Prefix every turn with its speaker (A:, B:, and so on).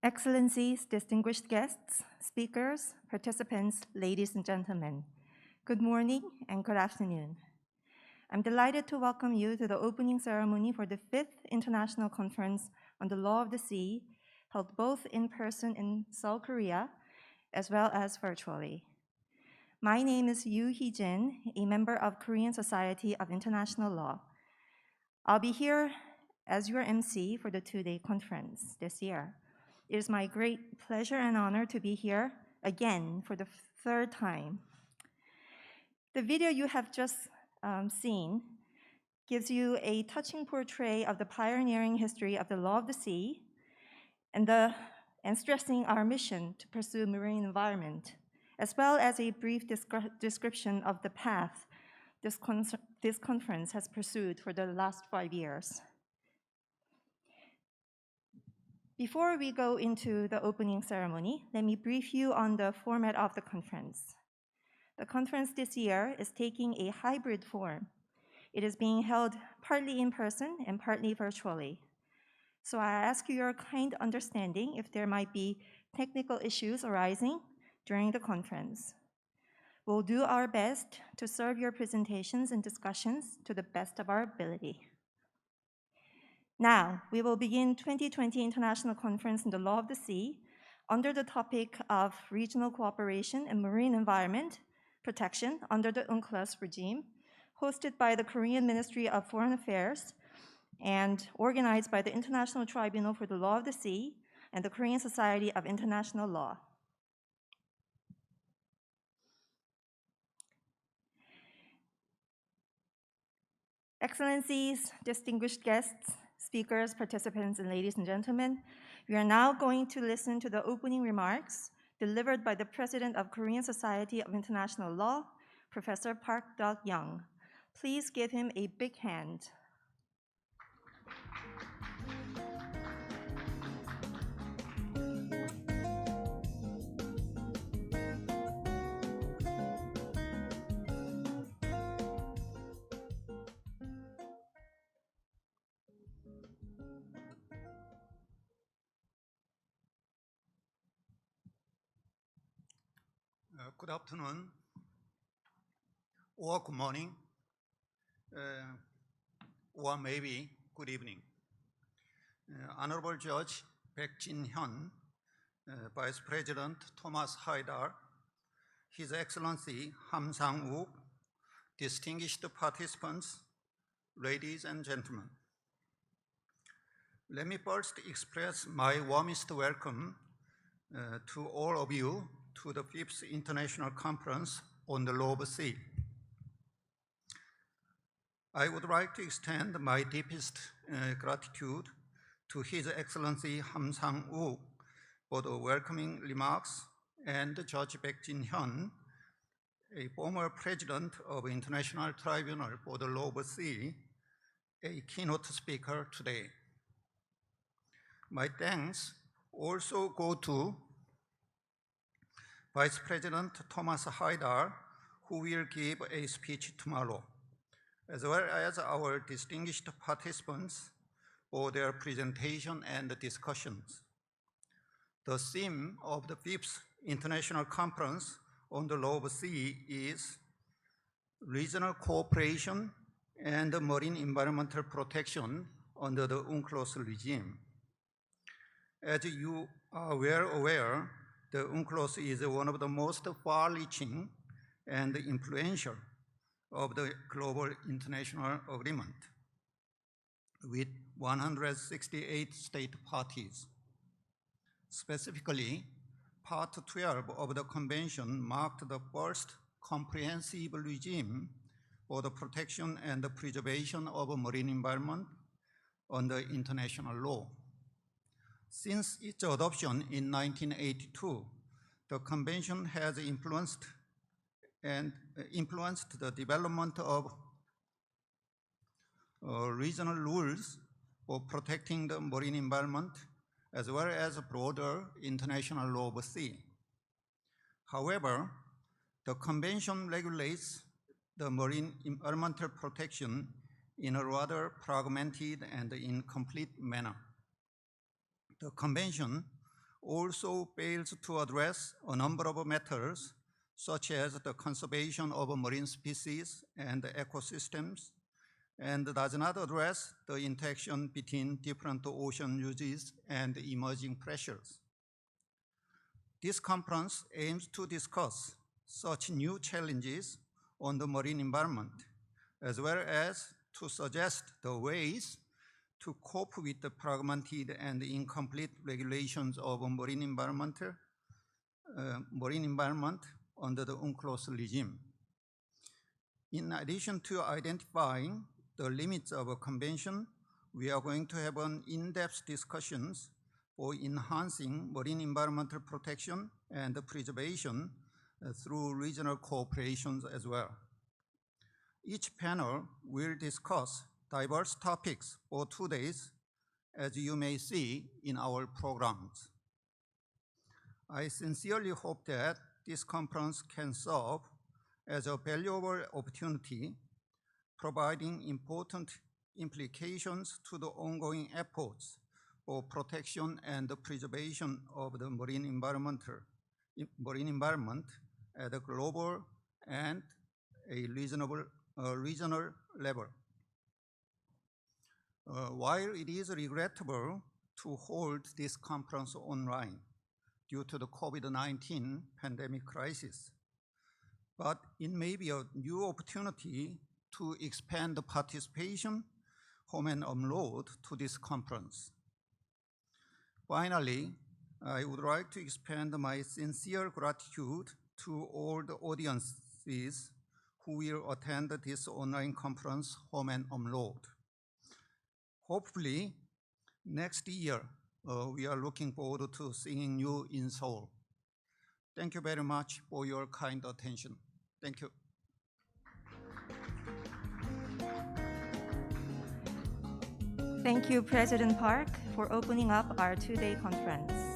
A: Excellencies, distinguished guests, speakers, participants, ladies and gentlemen, good morning and good afternoon. I'm delighted to welcome you to the opening ceremony for the 5th International Conference on the Law of the Sea, held both in person in Seoul, Korea, as well as virtually. My name is Yoo Hee-jin, a member of Korean Society of International Law. I'll be here as your MC for the two-day conference this year. It is my great pleasure and honor to be here again for the third time. The video you have just seen gives you a touching portrait of the pioneering history of the law of the sea and stressing our mission to pursue marine environment, as well as a brief description of the path this conference has pursued for the last 5 years. Before we go into the opening ceremony, let me brief you on the format of the conference. The conference this year is taking a hybrid form. It is being held partly in person and partly virtually. So I ask you your kind understanding if there might be technical issues arising during the conference. We'll do our best to serve your presentations and discussions to the best of our ability. Now, we will begin 2020 International Conference on the Law of the Sea under the topic of regional cooperation and marine environment protection under the UNCLOS regime, hosted by the Korean Ministry of Foreign Affairs and organized by the International Tribunal for the Law of the Sea and the Korean Society of International Law. Excellencies, distinguished guests, speakers, participants, and ladies and gentlemen, we are now going to listen to the opening remarks delivered by the President of Korean Society of International Law, Professor Park Deok-Young. Please give him a big hand.
B: Good afternoon, or good morning, or maybe good evening. Honorable Judge Baek Jin-hyun, Vice President Thomas Haidar, His Excellency Ham Sang-wook, distinguished participants, ladies and gentlemen. Let me first express my warmest welcome to all of you to the 5th International Conference on the Law of the Sea. I would like to extend my deepest gratitude to His Excellency Ham Sang-wook for the welcoming remarks and Judge Baek Jin-hyun, a former president of International Tribunal for the Law of the Sea, a keynote speaker today. My thanks also go to Vice President Thomas Haidar, who will give a speech tomorrow, as well as our distinguished participants for their presentation and discussions. The theme of the 5th International Conference on the Law of the Sea is regional cooperation and marine environmental protection under the UNCLOS regime. As you are well aware, the UNCLOS is one of the most far-reaching and influential of the global international agreement, with 168 state parties. Specifically, Part 12 of the convention marked the first comprehensive regime for the protection and the preservation of a marine environment under international law. Since its adoption in 1982, the convention has influenced the development of regional rules for protecting the marine environment, as well as broader international law of the sea. However, the convention regulates the marine environmental protection in a rather fragmented and incomplete manner. The convention also fails to address a number of matters, such as the conservation of marine species and ecosystems, and does not address the interaction between different ocean uses and emerging pressures. This conference aims to discuss such new challenges on the marine environment, as well as to suggest the ways to cope with the fragmented and incomplete regulations of a marine environment under the UNCLOS regime. In addition to identifying the limits of a convention, we are going to have an in-depth discussions for enhancing marine environmental protection and preservation through regional cooperations as well. Each panel will discuss diverse topics for 2 days, as you may see in our programs. I sincerely hope that this conference can serve as a valuable opportunity, providing important implications to the ongoing efforts for protection and the preservation of the marine environment at a global and a regional level. While it is regrettable to hold this conference online due to the COVID-19 pandemic crisis, but it may be a new opportunity to expand the participation, home and abroad, to this conference. Finally, I would like to expand my sincere gratitude to all the audiences who will attend this online conference, home and abroad. Hopefully, next year, we are looking forward to seeing you in Seoul. Thank you very much for your kind attention. Thank you.
A: Thank you, President Park, for opening up our 2-day conference.